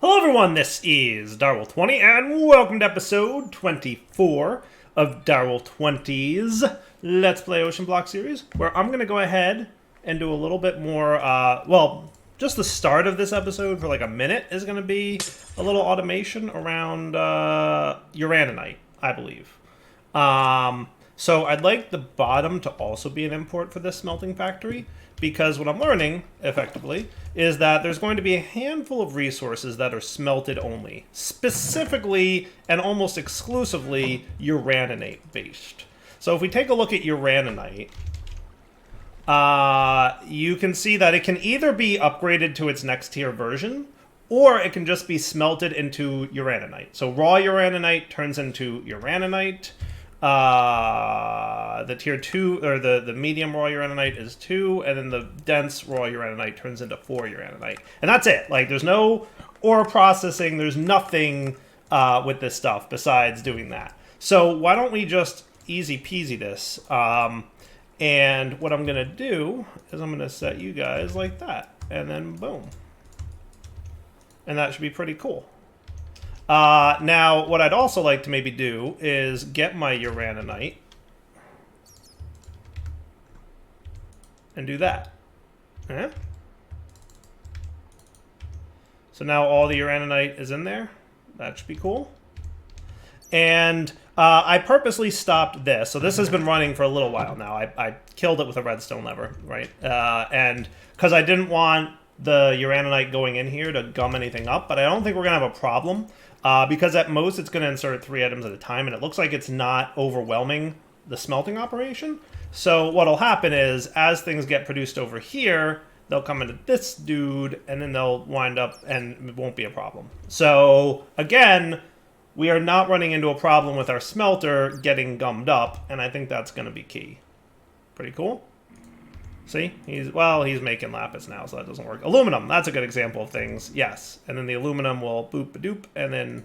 Hello everyone, this is Darwell20 and welcome to episode 24 of Darwell20's Let's Play OceanBlock series, where I'm going to go ahead and do a little bit more, just the start of this episode for like a minute is going to be a little automation around uraninite, I believe. So I'd like the bottom to also be an import for this smelting factory, because what I'm learning, effectively, is that there's going to be a handful of resources that are smelted only. Specifically, and almost exclusively, uraninite-based. So if we take a look at uraninite, you can see that it can either be upgraded to its next tier version, or it can just be smelted into uraninite. So raw uraninite turns into uraninite. The tier 2, or the medium raw uraninite is 2, and then the dense raw uraninite turns into 4 uraninite. And that's it. Like, there's no ore processing, there's nothing with this stuff besides doing that. So why don't we just easy peasy this? And what I'm going to do is I'm going to set you guys like that, and then boom. And that should be pretty cool. Now, what I'd also like to maybe do is get my uraninite and do that. So now all the uraninite is in there. That should be cool. And I purposely stopped this. So this has been running for a little while now. I killed it with a redstone lever, right? And because I didn't want the uraninite going in here to gum anything up, but I don't think we're going to have a problem. Because at most it's going to insert 3 items at a time, and it looks like it's not overwhelming the smelting operation. So what'll happen is, as things get produced over here, they'll come into this dude, and then they'll wind up, and it won't be a problem. So, again, we are not running into a problem with our smelter getting gummed up, and I think that's going to be key. Pretty cool. See? He's making lapis now, so that doesn't work. Aluminum, that's a good example of things. Yes. And then the aluminum will boop-a-doop, and then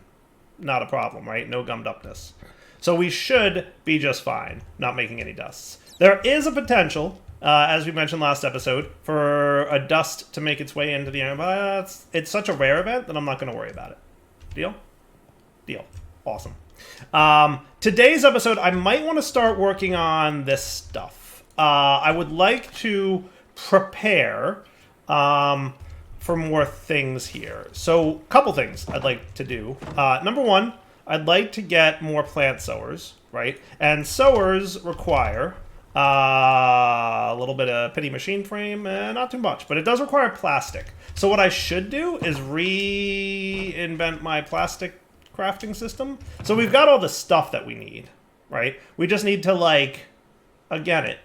not a problem, right? No gummed upness. So we should be just fine, not making any dusts. There is a potential, as we mentioned last episode, for a dust to make its way into the air, but it's such a rare event that I'm not going to worry about it. Deal? Deal. Awesome. Today's episode, I might want to start working on this stuff. I would like to prepare for more things here. So, a couple things I'd like to do. Number one, I'd like to get more plant sowers, right? And sowers require a little bit of pity machine frame, not too much, but it does require plastic. So what I should do is reinvent my plastic crafting system. So we've got all the stuff that we need, right? We just need to, like, again it.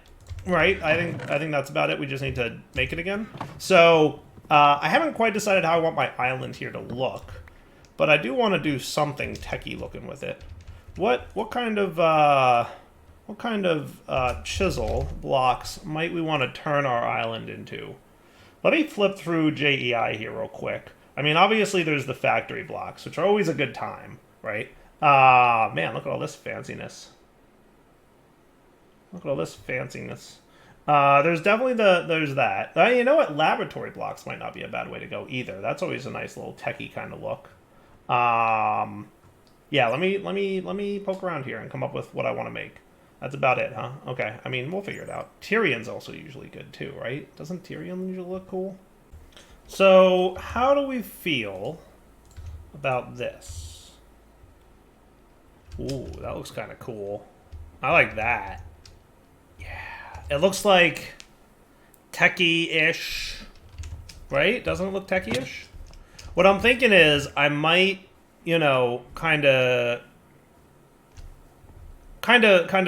Right, I think that's about it. We just need to make it again. So I haven't quite decided how I want my island here to look, but I do want to do something techie looking with it. What kind of chisel blocks might we want to turn our island into? Let me flip through JEI here real quick. I mean, obviously there's the factory blocks, which are always a good time, right? Man, look at all this fanciness. Look at all this fanciness. There's definitely there's that. You know what? Laboratory blocks might not be a bad way to go either. That's always a nice little techie kind of look. Yeah, let me poke around here and come up with what I want to make. That's about it, huh? Okay. I mean, we'll figure it out. Tyrion's also usually good too, right? Doesn't Tyrion usually look cool? So, how do we feel about this? Ooh, that looks kind of cool. I like that. It looks like techie-ish, right? Doesn't it look techie-ish? What I'm thinking is I might, kind of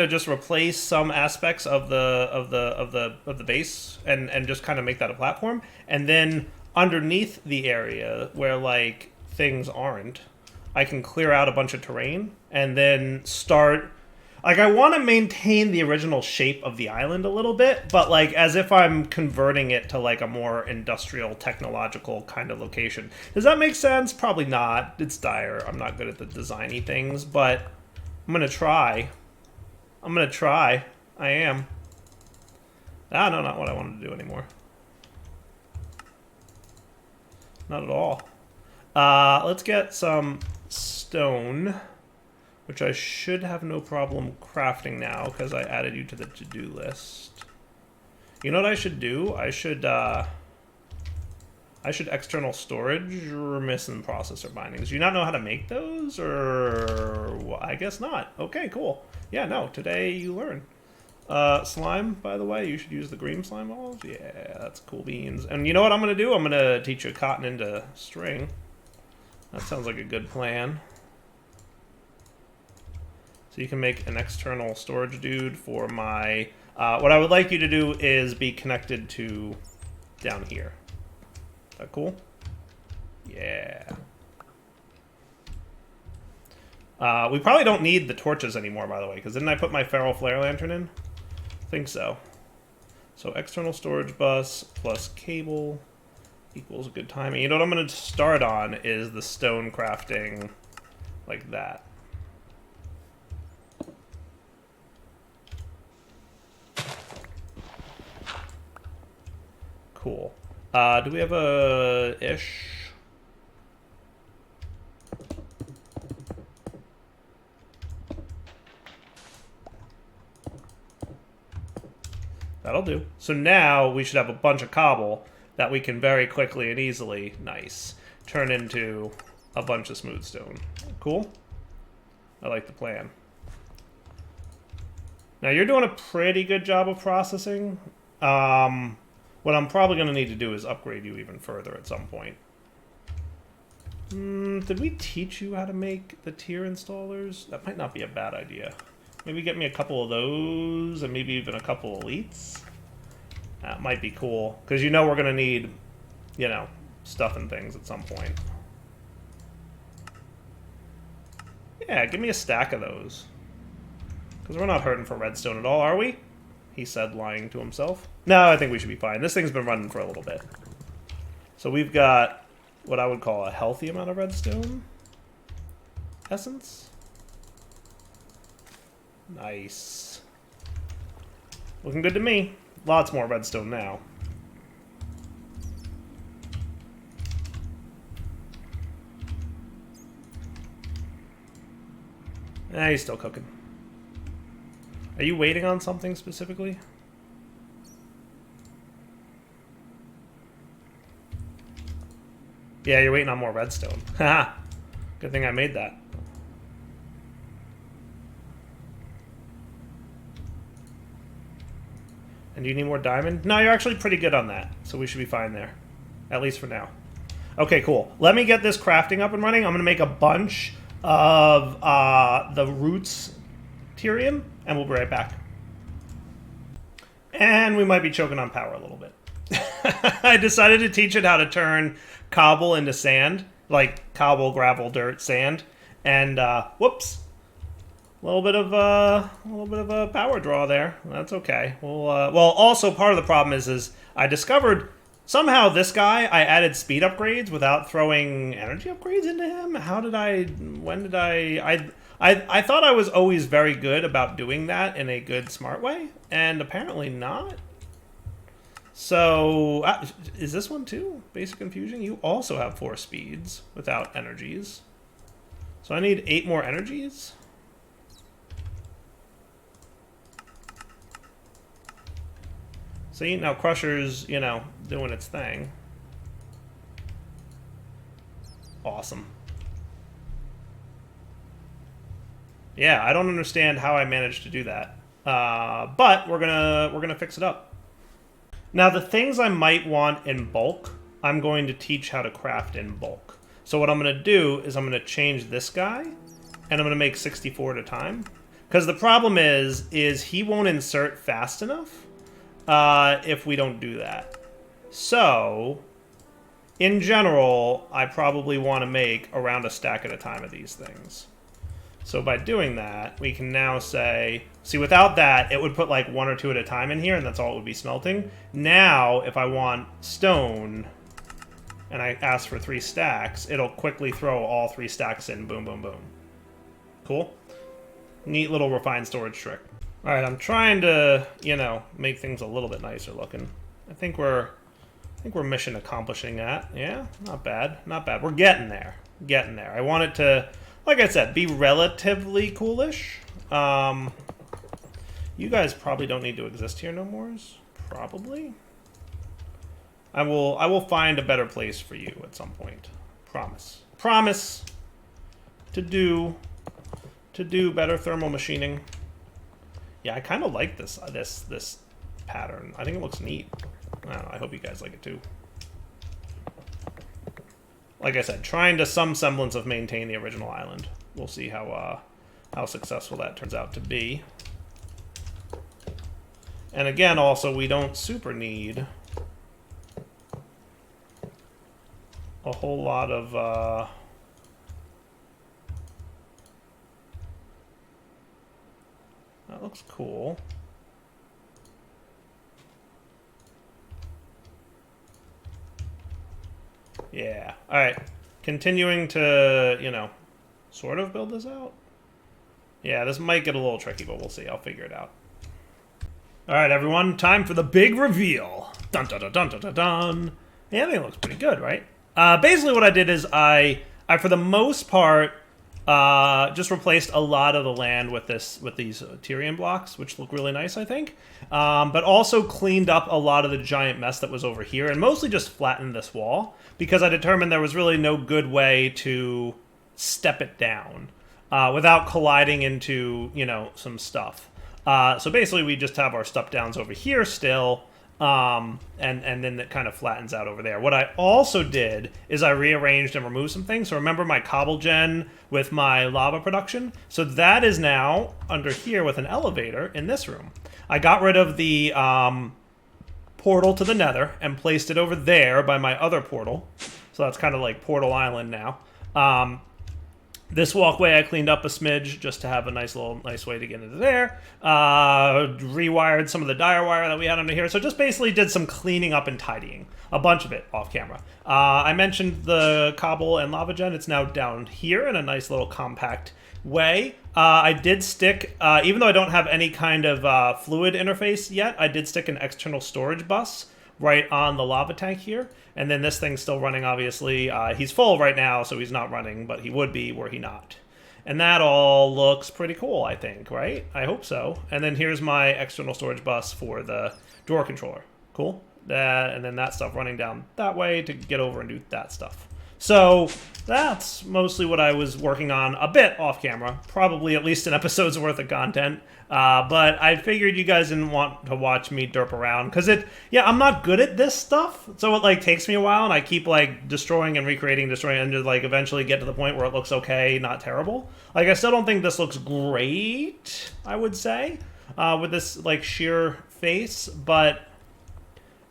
just replace some aspects of the base and just kind of make that a platform, and then underneath the area where like things aren't, I can clear out a bunch of terrain and then start. Like, I want to maintain the original shape of the island a little bit, but, like, as if I'm converting it to, like, a more industrial, technological kind of location. Does that make sense? Probably not. It's dire. I'm not good at the designy things, but I'm going to try. I am. Ah, no, not what I wanted to do anymore. Not at all. Let's get some stone, which I should have no problem crafting now because I added you to the to-do list. You know what I should do? I should external storage reminiscent processor bindings. Do you not know how to make those? Or well, I guess not. Okay, cool. Yeah, no, today you learn. Slime, by the way, you should use the green slime balls. Yeah, that's cool beans. And you know what I'm going to do? I'm going to teach you cotton into string. That sounds like a good plan. So you can make an external storage dude for my... what I would like you to do is be connected to down here. Is that cool? Yeah. We probably don't need the torches anymore, by the way, because didn't I put my feral flare lantern in? I think so. So external storage bus plus cable equals good timing. You know what I'm going to start on is the stone crafting like that. Cool. Do we have a ish? That'll do. So now we should have a bunch of cobble that we can very quickly and easily, nice, turn into a bunch of smooth stone. Cool. I like the plan. Now you're doing a pretty good job of processing. What I'm probably going to need to do is upgrade you even further at some point. Did we teach you how to make the tier installers? That might not be a bad idea. Maybe get me a couple of those, and maybe even a couple elites. That might be cool, because you know we're going to need, you know, stuff and things at some point. Yeah, give me a stack of those. Because we're not hurting for redstone at all, are we? He said, lying to himself. No, I think we should be fine. This thing's been running for a little bit. So we've got what I would call a healthy amount of redstone essence. Nice. Looking good to me. Lots more redstone now. He's still cooking. Are you waiting on something specifically? Yeah, you're waiting on more redstone. Haha. Good thing I made that. And do you need more diamond? No, you're actually pretty good on that. So we should be fine there. At least for now. Okay, cool. Let me get this crafting up and running. I'm going to make a bunch of the roots Tyrium, and we'll be right back. And we might be choking on power a little bit. I decided to teach it how to turn cobble into sand. Like cobble, gravel, dirt, sand. And, whoops. A little bit of a power draw there. That's okay. Well, also part of the problem is I discovered somehow this guy, I added speed upgrades without throwing energy upgrades into him. How did I? When did I thought I was always very good about doing that in a good, smart way, and apparently not. So, is this one too? Basic Infusion? You also have 4 speeds without energies. So I need 8 more energies. See, now Crusher's, you know, doing its thing. Awesome. Yeah, I don't understand how I managed to do that. But we're gonna fix it up. Now the things I might want in bulk, I'm going to teach how to craft in bulk. So what I'm gonna do is I'm gonna change this guy, and I'm gonna make 64 at a time. Because the problem is he won't insert fast enough if we don't do that. So, in general, I probably want to make around a stack at a time of these things. So by doing that, we can now say, see, without that, it would put like 1 or 2 at a time in here, and that's all it would be smelting. Now, if I want stone, and I ask for 3 stacks, it'll quickly throw all 3 stacks in, boom, boom, boom. Cool? Neat little refined storage trick. Alright, I'm trying to, you know, make things a little bit nicer looking. I think we're I think we're mission accomplishing that. Yeah, not bad. Not bad. We're getting there. Getting there. I want it to, like I said, be relatively coolish. You guys probably don't need to exist here no more. Probably. I will find a better place for you at some point. Promise. Promise to do better thermal machining. Yeah, I kind of like this pattern. I think it looks neat. I don't know, I hope you guys like it too. Like I said, trying to some semblance of maintain the original island. We'll see how successful that turns out to be. And again, also, we don't super need a whole lot of that looks cool. Yeah. All right. Continuing to, you know, sort of build this out. Yeah, this might get a little tricky, but we'll see. I'll figure it out. All right, everyone. Time for the big reveal. Dun dun dun dun dun dun dun. Yeah, I think it looks pretty good, right? Basically, what I did is I for the most part, just replaced a lot of the land with these Tyrian blocks, which look really nice, I think. But also cleaned up a lot of the giant mess that was over here, and mostly just flattened this wall, because I determined there was really no good way to step it down without colliding into, you know, some stuff. So basically, we just have our step downs over here still, and then it kind of flattens out over there. What I also did is I rearranged and removed some things. So remember my cobble gen with my lava production? So that is now under here with an elevator in this room. I got rid of the portal to the nether and placed it over there by my other portal. So that's kind of like Portal Island now. This walkway I cleaned up a smidge just to have a nice way to get into there. Rewired some of the dire wire that we had under here. So just basically did some cleaning up and tidying. A bunch of it off camera. I mentioned the cobble and lava gen. It's now down here in a nice little compact way. I did stick, even though I don't have any kind of fluid interface yet, I did stick an external storage bus right on the lava tank here. And then this thing's still running, obviously. He's full right now, so he's not running, but he would be were he not. And that all looks pretty cool, I think, right? I hope so. And then here's my external storage bus for the door controller. Cool. And then that stuff running down that way to get over and do that stuff. So that's mostly what I was working on a bit off camera. Probably at least an episode's worth of content. But I figured you guys didn't want to watch me derp around. Because I'm not good at this stuff. So it like takes me a while and I keep like destroying and recreating, destroying, and just like eventually get to the point where it looks okay, not terrible. Like I still don't think this looks great, I would say, with this like sheer face. But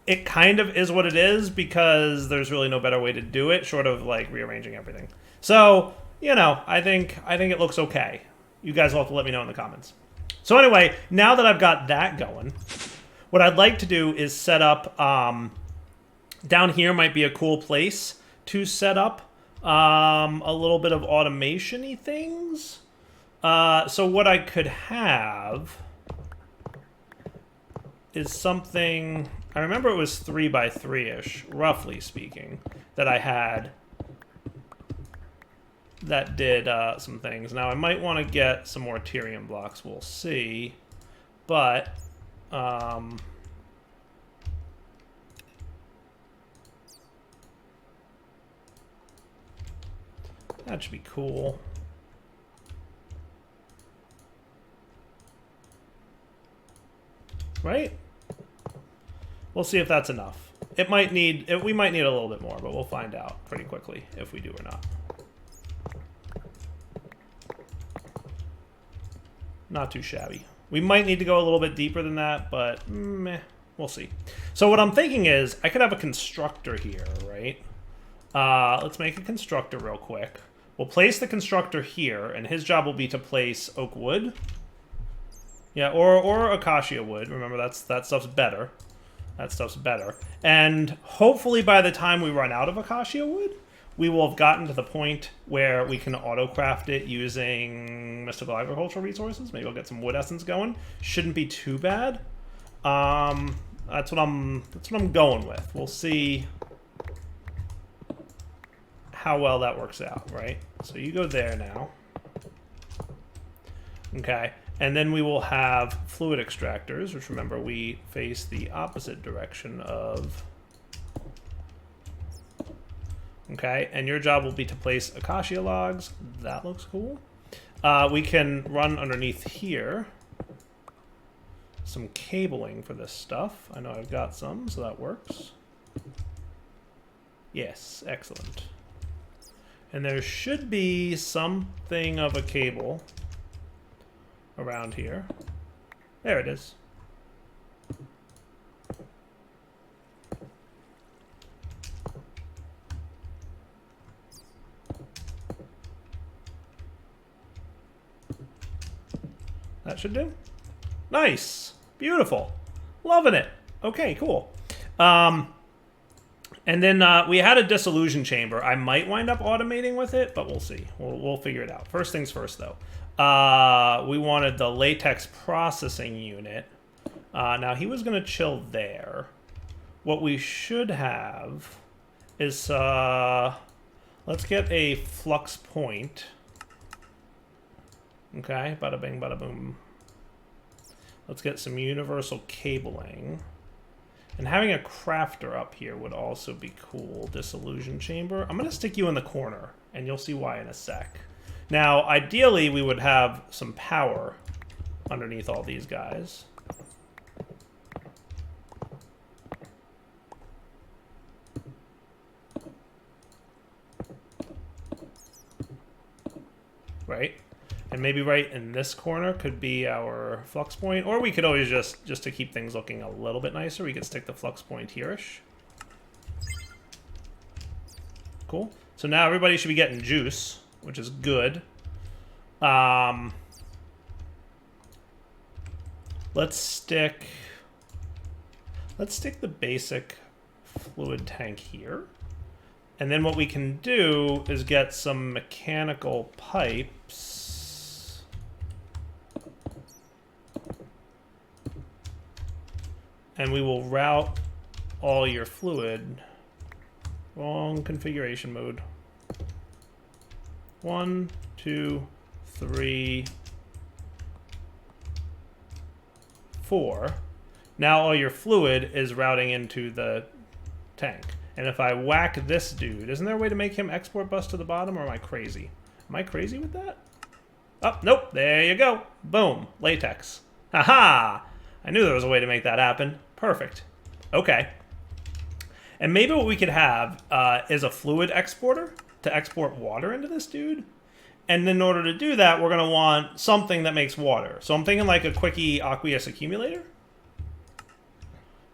it kind of is what it is because there's really no better way to do it short of like rearranging everything. So, you know, I think it looks okay. You guys will have to let me know in the comments. So anyway, now that I've got that going, what I'd like to do is set up, down here might be a cool place to set up a little bit of automation-y things. So what I could have is something, I remember it was 3x3-ish, roughly speaking, that I had that did some things. Now, I might want to get some more Tyrian blocks, we'll see, but that should be cool. Right? We'll see if that's enough. We might need a little bit more, but we'll find out pretty quickly if we do or not. Not too shabby. We might need to go a little bit deeper than that, but meh, we'll see. So what I'm thinking is I could have a constructor here, right? Let's make a constructor real quick. We'll place the constructor here, and his job will be to place oak wood. Yeah, or acacia wood. Remember, that stuff's better. That stuff's better. And hopefully by the time we run out of acacia wood, we will have gotten to the point where we can autocraft it using mystical agricultural resources. Maybe I'll get some wood essence going. Shouldn't be too bad. That's what I'm going with. We'll see how well that works out, right? So you go there now. Okay. And then we will have fluid extractors, which remember we face the opposite direction of. Okay, and your job will be to place acacia logs. That looks cool. We can run underneath here some cabling for this stuff. I know I've got some, so that works. Yes, excellent. And there should be something of a cable around here. There it is. That should do. Nice. Beautiful. Loving it. Okay, cool. And then we had a dissolution chamber. I might wind up automating with it, but we'll see. We'll figure it out. First things first, though. We wanted the latex processing unit. Now, he was going to chill there. What we should have is... let's get a flux point. Okay, bada bing, bada boom. Let's get some universal cabling. And having a crafter up here would also be cool. Dissolution chamber. I'm going to stick you in the corner, and you'll see why in a sec. Now, ideally, we would have some power underneath all these guys. Right? And maybe right in this corner could be our flux point. Or we could always just to keep things looking a little bit nicer, we could stick the flux point here-ish. Cool. So now everybody should be getting juice, which is good. Let's stick the basic fluid tank here. And then what we can do is get some mechanical pipes. And we will route all your fluid. Wrong configuration mode. 1, 2, 3, 4. Now all your fluid is routing into the tank. And if I whack this dude, isn't there a way to make him export bus to the bottom, or am I crazy? Am I crazy with that? Oh, nope. There you go. Boom. Latex. Haha! I knew there was a way to make that happen. Perfect. Okay. And maybe what we could have is a fluid exporter to export water into this dude. And in order to do that, we're going to want something that makes water. So I'm thinking like a quickie aqueous accumulator.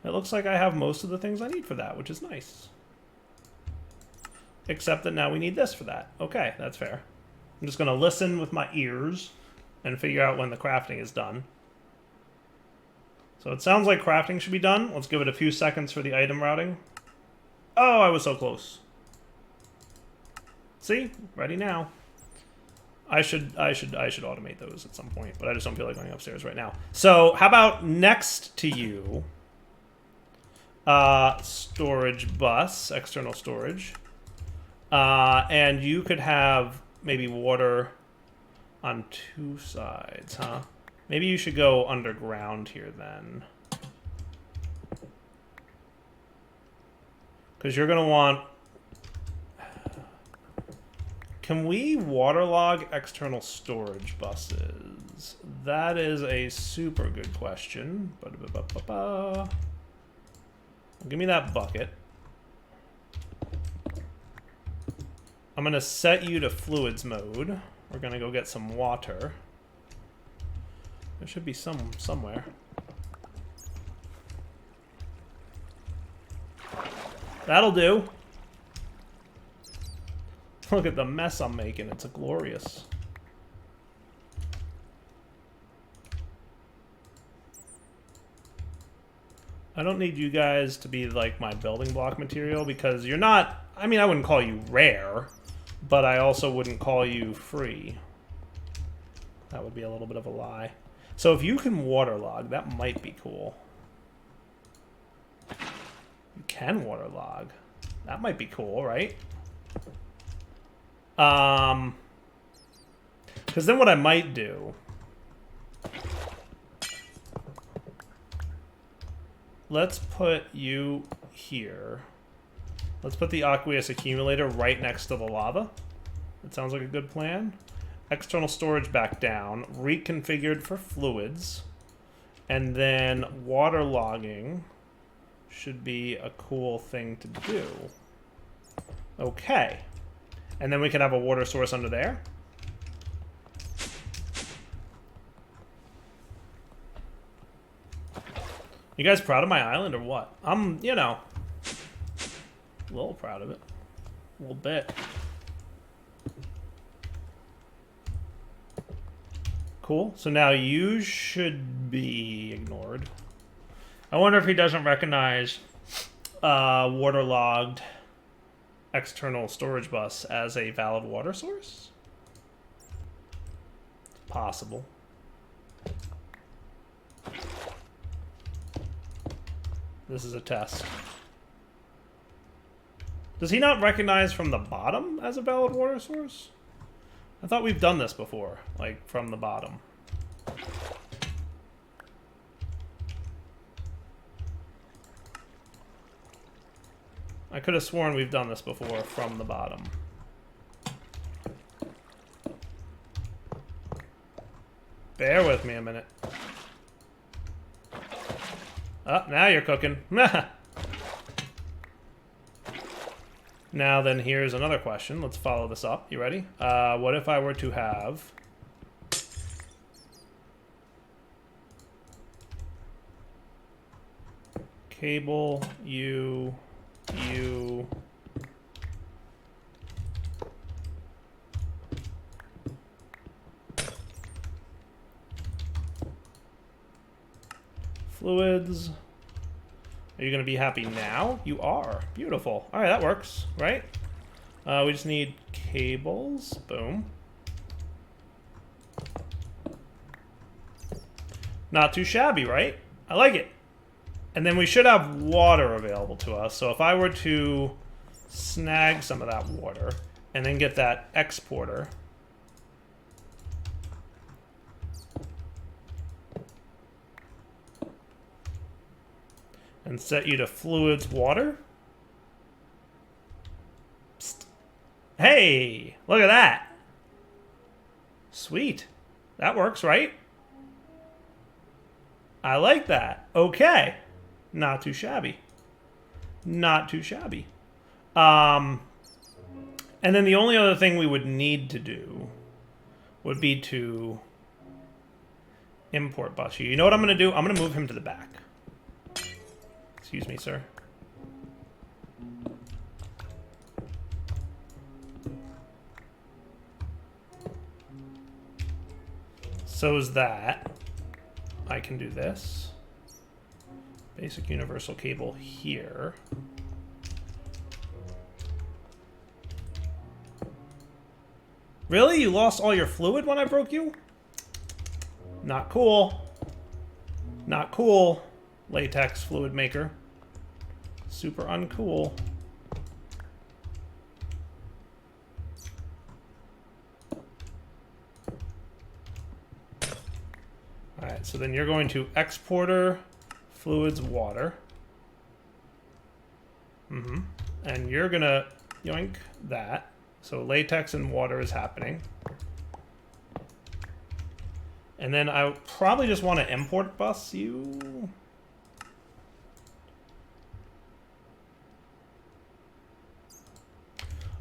It looks like I have most of the things I need for that, which is nice. Except that now we need this for that. Okay, that's fair. I'm just going to listen with my ears and figure out when the crafting is done. So it sounds like crafting should be done. Let's give it a few seconds for the item routing. Oh, I was so close. See? Ready now. I should automate those at some point, but I just don't feel like going upstairs right now. So how about next to you? Storage bus, external storage. And you could have maybe water on 2 sides, huh? Maybe you should go underground here then. Because you're going to want... Can we waterlog external storage buses? That is a super good question. Give me that bucket. I'm going to set you to fluids mode. We're going to go get some water. There should be some somewhere. That'll do. Look at the mess I'm making. It's glorious. I don't need you guys to be like my building block material because you're not... I mean, I wouldn't call you rare, but I also wouldn't call you free. That would be a little bit of a lie. So if you can waterlog, that might be cool. You can waterlog. That might be cool, right? Because then what I might do... Let's put you here. Let's put the aqueous accumulator right next to the lava. That sounds like a good plan. External storage back down. Reconfigured for fluids. And then waterlogging should be a cool thing to do. Okay. And then we could have a water source under there. You guys proud of my island or what? I'm, you know, a little proud of it. A little bit. Cool. So now you should be ignored. I wonder if he doesn't recognize waterlogged external storage bus as a valid water source? It's possible. This is a test. Does he not recognize from the bottom as a valid water source? I thought we've done this before, like from the bottom. I could have sworn we've done this before from the bottom. Bear with me a minute. Oh, now you're cooking. Now then, here's another question. Let's follow this up. You ready? What if I were to have... cable, you... fluids. Are you going to be happy now? You are. Beautiful. All right, that works, right? We just need cables. Boom. Not too shabby, right? I like it. And then we should have water available to us. So if I were to snag some of that water and then get that exporter... and set you to fluids water. Psst. Hey, look at that. Sweet. That works, right? I like that. Okay. Not too shabby. Not too shabby. And then the only other thing we would need to do would be to import bus you. You know what I'm going to do? I'm going to move him to the back. Excuse me, sir. So's that. I can do this. Basic universal cable here. Really? You lost all your fluid when I broke you? Not cool. Not cool. Latex fluid maker. Super uncool. Alright, so then you're going to exporter fluids water. And you're gonna yoink that. So latex and water is happening. And then I probably just want to import bus you.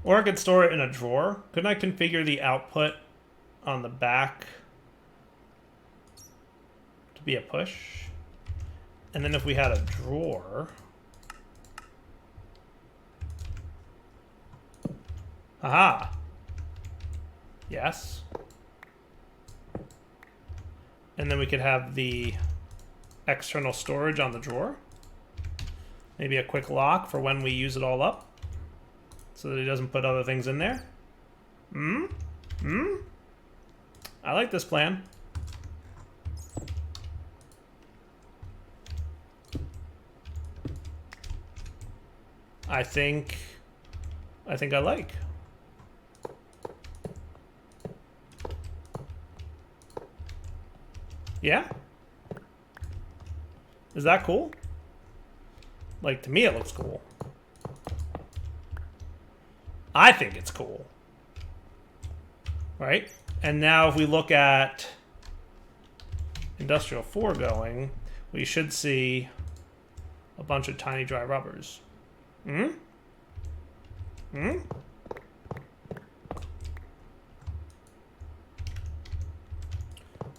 Or I could store it in a drawer. Couldn't I configure the output on the back to be a push? And then if we had a drawer... Aha! Yes. And then we could have the external storage on the drawer. Maybe a quick lock for when we use it all up. So that he doesn't put other things in there. I like this plan. I think I like. Yeah? Is that cool? Like, to me it looks cool. I think it's cool. Right? And now if we look at Industrial 4 going, we should see a bunch of tiny dry rubbers. Hmm? Hmm?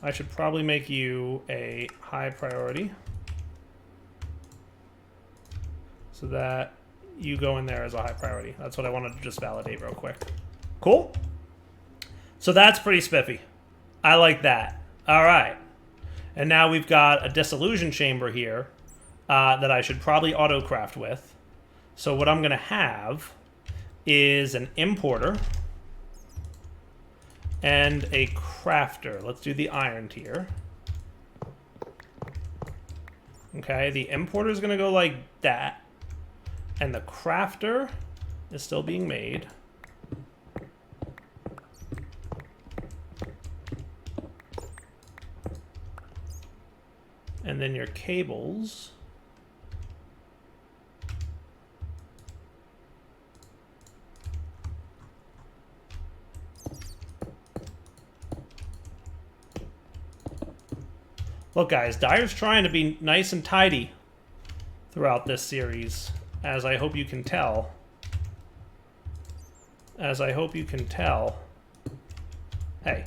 I should probably make you a high priority so that you go in there as a high priority. That's what I wanted to just validate real quick. Cool? So that's pretty spiffy. I like that. All right. And now we've got a disillusion chamber here that I should probably autocraft with. So what I'm going to have is an importer and a crafter. Let's do the iron tier. Okay, the importer is going to go like that. And the crafter is still being made. And then your cables. Look, guys, Dyer's trying to be nice and tidy throughout this series, as I hope you can tell. As I hope you can tell. Hey.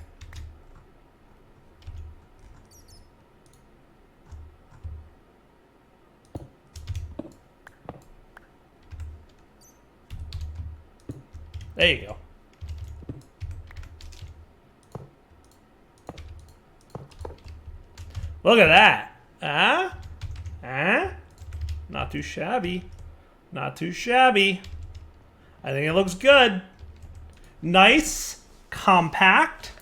There you go. Look at that. Huh? Huh? Not too shabby. Not too shabby. I think it looks good. Nice, compact,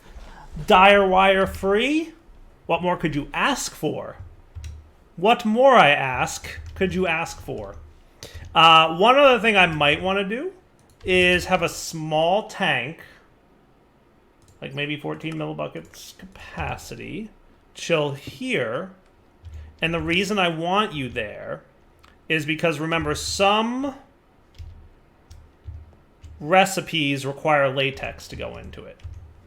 Dyer wire free. What more could you ask for? What more, I ask, could you ask for? One other thing I might want to do is have a small tank, like maybe 14 millibuckets capacity, chill here. And the reason I want you there is because, remember, some recipes require latex to go into it.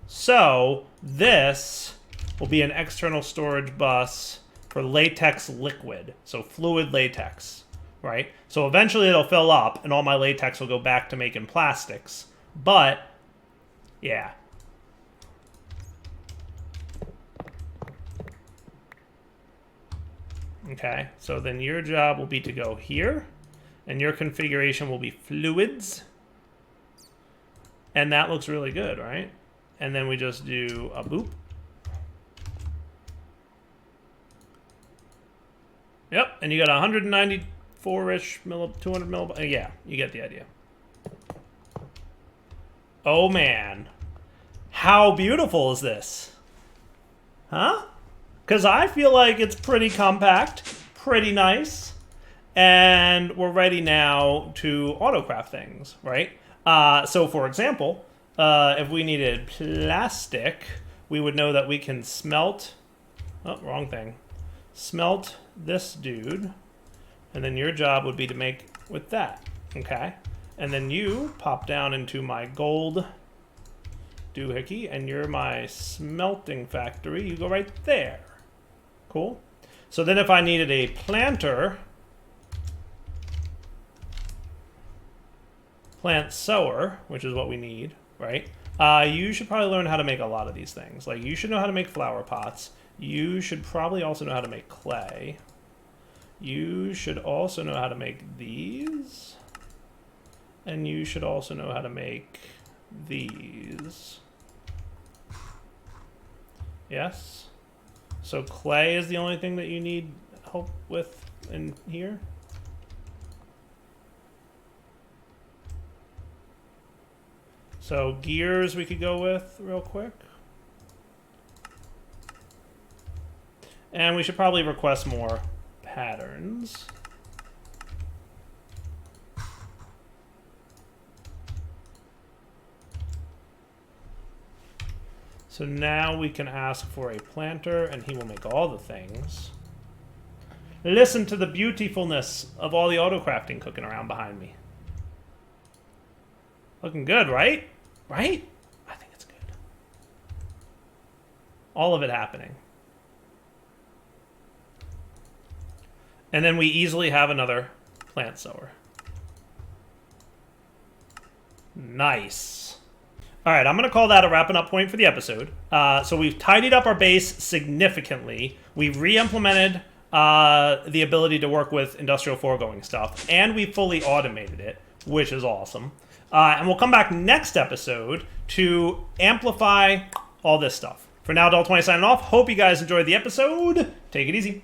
So this will be an external storage bus for latex liquid, so fluid latex, right? So eventually it'll fill up and all my latex will go back to making plastics. But, yeah. Okay, so then your job will be to go here, and your configuration will be fluids. And that looks really good, right? And then we just do a boop. Yep, and you got 194-ish, 200 mil. Yeah, you get the idea. Oh, man. How beautiful is this? Huh? Because I feel like it's pretty compact, pretty nice, and we're ready now to autocraft things, right? So, for example, if we needed plastic, we would know that we can smelt... Oh, wrong thing. Smelt this dude, and then your job would be to make with that, okay? And then you pop down into my gold doohickey, and you're my smelting factory. You go right there. Cool. So then if I needed a planter, plant sower, which is what we need, right? You should probably learn how to make a lot of these things. Like, you should know how to make flower pots. You should probably also know how to make clay. You should also know how to make these. And you should also know how to make these. Yes? So clay is the only thing that you need help with in here? So gears we could go with real quick. And we should probably request more patterns. So now we can ask for a planter, and he will make all the things. Listen to the beautifulness of all the auto-crafting cooking around behind me. Looking good, right? Right? I think it's good. All of it happening. And then we easily have another plant sower. Nice. All right, I'm going to call that a wrapping up point for the episode. So we've tidied up our base significantly. We've re-implemented the ability to work with industrial foregoing stuff, and we fully automated it, which is awesome. And we'll come back next episode to amplify all this stuff. For now, Adult20 signing off. Hope you guys enjoyed the episode. Take it easy.